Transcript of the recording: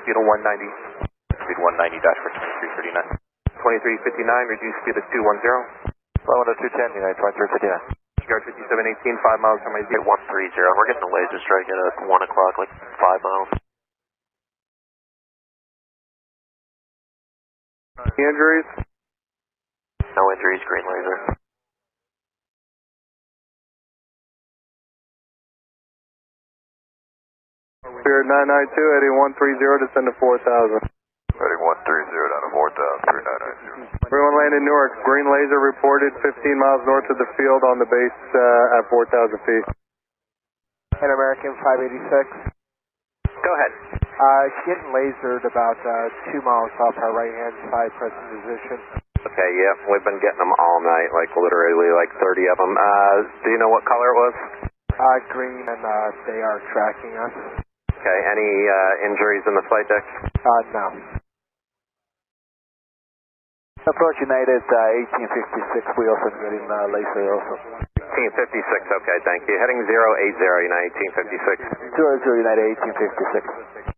speed of 190. Speed 190, dash for 2339. 2359, reduce speed of 210. Fly 10210, United 2359. Guard 5718, 5 miles from my Get 130, we're getting a laser strike at 1 o'clock, like 5 miles. Injuries? No injuries, green laser. Spirit 992, heading 130, descend to 4000. Heading 130 down to 4000, 3992. Everyone landed Newark, green laser reported 15 miles north of the field on the base at 4,000 feet. And American 586. Go ahead. Getting lasered about 2 miles off our right-hand side, present position. Okay, yeah, we've been getting them all night, like literally like 30 of them. Do you know what color it was? Green, and they are tracking us. Okay, any injuries in the flight deck? No. Approach United 1856, we also getting laser also. 1856, okay, thank you. Heading 080, United 1856. 200 United 1856.